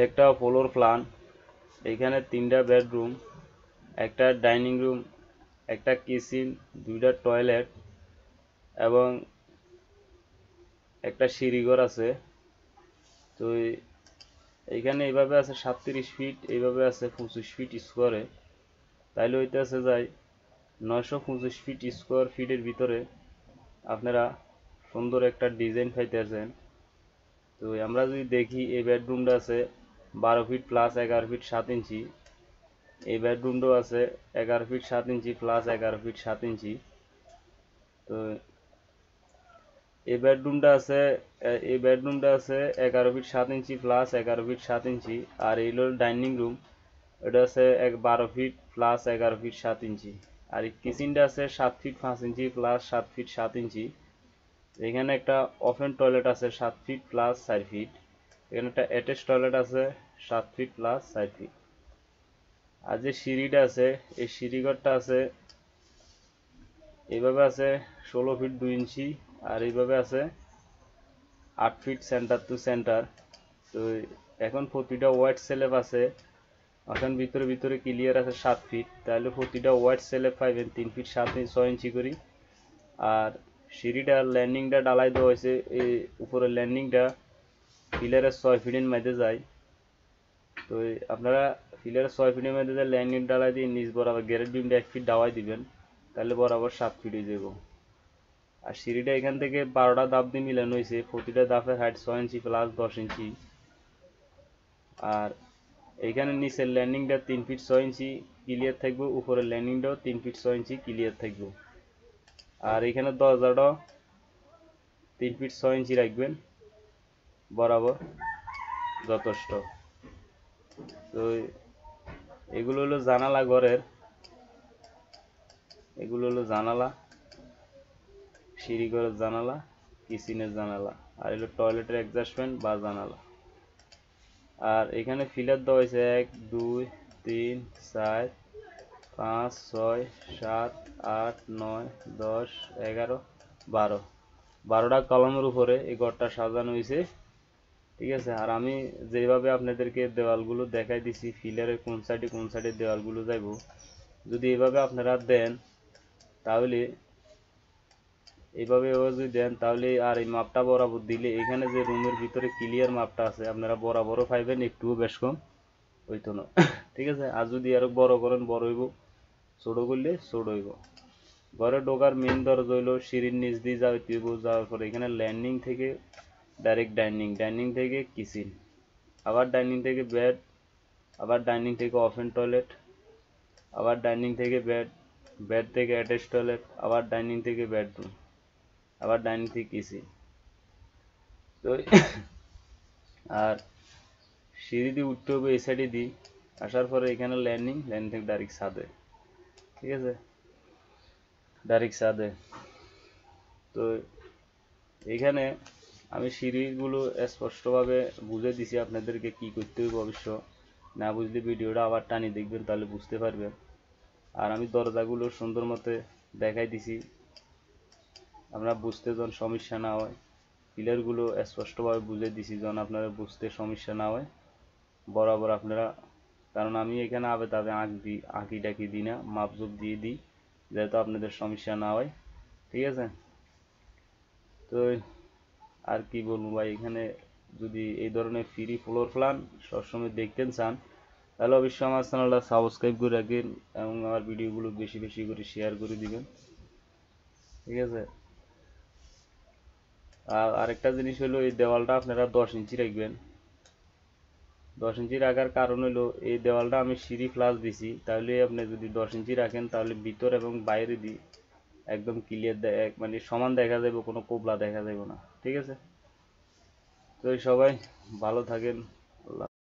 একটা floor plan. এখানে 3টা বেডরুম, একটা ডাইনিং রুম, একটা কিচেন, 2টা টয়লেট এবং একটা সিঁড়িঘর আছে। তো এইখানে এইভাবে আছে 37 ফিট, এইভাবে আছে 25 ফিট স্কোয়ারে। তাইলে হইতে আছে যাই 925 ফিট স্কোয়ার ফিটের ভিতরে আপনারা সুন্দর একটা ডিজাইন পাইতেছেন। তো আমরা যদি দেখি এই বেডরুমটা আছে 12 ফিট প্লাস 11 ফিট 7 ইঞ্চি। এই বেডরুমটাও আছে 11 ফিট 7 ইঞ্চি প্লাস 11 ফিট 7 ইঞ্চি। তো এই বেডরুমটা আছে 11 ফিট 7 ইঞ্চি প্লাস 11 ফিট 7 ইঞ্চি। আর এই হলো ডাইনিং রুম, এটা আছে 12 ফিট প্লাস 11 ফিট 7 ইঞ্চি। আর এই কিচেনটা আছে 7 ফিট 5 ইঞ্চি প্লাস 7 ফিট 7 ইঞ্চি। এখানে একটা ওপেন টয়লেট আছে 7 ফিট প্লাস 4 ফিট। এখানে একটা অ্যাটাচ টয়লেট আছে 7 ফিট প্লাস 4 ফিট। আর যে সিঁড়িটা আছে, এই সিঁড়িঘরটা আছে এইভাবে আছে 16 ফিট 2 ইঞ্চি। আর এইভাবে আছে 8 ফিট সেন্টার টু সেন্টার। তো এখন প্রতিটা ওয়াইড স্ল্যাব আছে, এখন ভিতরে ভিতরে ক্লিয়ার আছে 7 ফিট। তাহলে প্রতিটা ওয়াইড স্ল্যাব পাইবেন 3 ফিট 6 ইঞ্চি করি। আর সিঁড়িটা ল্যান্ডিংটা ডালাই দেওয়া হয়েছে, এই উপরের ল্যান্ডিংটা পিলারের 6 ফিটের মধ্যে যায়। তো আপনারা পিলারের 6 ফিটের মধ্যে যে ল্যান্ডিং ডালাই দিয়ে নিচ বরাবর গ্যারেট বিমটা 1 ফিট ডাওয়াই দিবেন, তাহলে বরাবর 7 ফিট হয়ে যাব। আর সিঁড়িটা এখান থেকে 12টা ধাপ দিয়ে মিলানো হয়েছে, প্রতিটা ধাপের হাইট 6 ইঞ্চি প্লাস 10 ইঞ্চি। আর এইখানে নিচের ল্যান্ডিংটা 3 ফিট 6 ইঞ্চি ক্লিয়ার থাকবে, উপরের ল্যান্ডিংটাও 3 ফিট 6 ইঞ্চি ক্লিয়ার থাকবে। আর এখানে দরজাটাও 3 ফিট 6 ইঞ্চি রাখবেন, বরাবর যথেষ্ট। তো এগুলো হলো জানালা ঘরের, এগুলো হলো জানালা, সিঁড়ি ঘরের জানালা, কিচেনের জানালা, আর হলো টয়লেটের অ্যাডজাস্টমেন্ট বা জানালা। আর এখানে ফিলার দেওয়া হয়েছে 1 2 3 4 5 6 7 8 9 10 11 12, 12টা কলমের উপরে এই ঘরটা সাজানো হয়েছে। ঠিক আছে। আর আমি যেভাবে আপনাদেরকে দেওয়ালগুলো দেখাই দিছি, ফিলারের কোন সাইডে দেওয়ালগুলো যাইব, যদি এভাবে আপনারা দেন তাহলে এইভাবে যদি দেন তাহলে, আর এই মাপটা বরাবর দিলে এখানে যে রুমের ভিতরে ক্লিয়ার মাপটা আছে আপনারা বরাবরও পাইবেন, একটুও বেশ কম হইতো না। ঠিক আছে। আর যদি আরো বড় করেন বড় হইব, ছোট করলে ছোট হইব। ঘরে ঢোকার মেন দরজা হইলো সিঁড়ির নিচ দিয়ে যাইতে হইব, যাওয়ার পরে এখানে ল্যান্ডিং থেকে ডাইরেক্ট ডাইনিং, ডাইনিং থেকে কিচেন, আবার ডাইনিং থেকে বেড, আবার ডাইনিং থেকে ওপেন টয়লেট, আবার ডাইনিং থেকে বেড, বেড থেকে অ্যাটাচ টয়লেট, আবার ডাইনিং থেকে বেডরুম, আবার ডাইনিং থেকে কিচেন। তো আর সিঁড়ি দিয়ে উঠতে হবে এই সাইডে দিয়ে, আসার পরে এখানে ল্যান্ডিং, ল্যান্ডিং থেকে ডাইরেক্ট ছাদে। ঠিক আছে, ডাইরেক্ট ছাদে। তো এখানে আমি সিঁড়িগুলো স্পষ্টভাবে বুঝে দিছি আপনাদেরকে কি করতে হবে। অবশ্য না বুঝলে ভিডিওটা আবার টানি দেখবেন, তাহলে বুঝতে পারবেন। আর আমি দরজাগুলো সুন্দর মতো দেখাই দিছি, আমরা বুঝতে যেন সমস্যা না হয়। পিলারগুলো স্পষ্টভাবে বুঝে দিছি যেন আপনারা বুঝতে সমস্যা না হয় বরাবর আপনারা। কারণ আমি এখানে আবে তবে আঁকি টাকি দিই না, মাপজোপ দিয়ে দিই যাতে আপনাদের সমস্যা না হয়। ঠিক আছে। তো আর কি বলবো ভাই, এখানে যদি এই ধরনের ফ্রি ফ্লোর প্ল্যান সবসময় দেখতে চান তাহলে অবশ্যই আমার চ্যানেলটা সাবস্ক্রাইব করে রাখেন এবং আমার ভিডিওগুলো বেশি বেশি করে শেয়ার করে দিবেন। ঠিক আছে। আর আরেকটা জিনিস হলো, এই দেওয়ালটা আপনারা 10 ইঞ্চি রাখবেন। 10 ইঞ্চি রাখার কারণ হলো এই দেওয়ালটা আমি সিঁড়ি প্লাস দিছি, তাহলে আপনি যদি 10 ইঞ্চি রাখেন তাহলে ভিতর এবং বাইরে দিয়ে একদম ক্লিয়ার মানে সমান দেখা যাবে, কোনো কোবলা দেখা যাবে না। ঠিক আছে। তো সবাই ভালো থাকেন।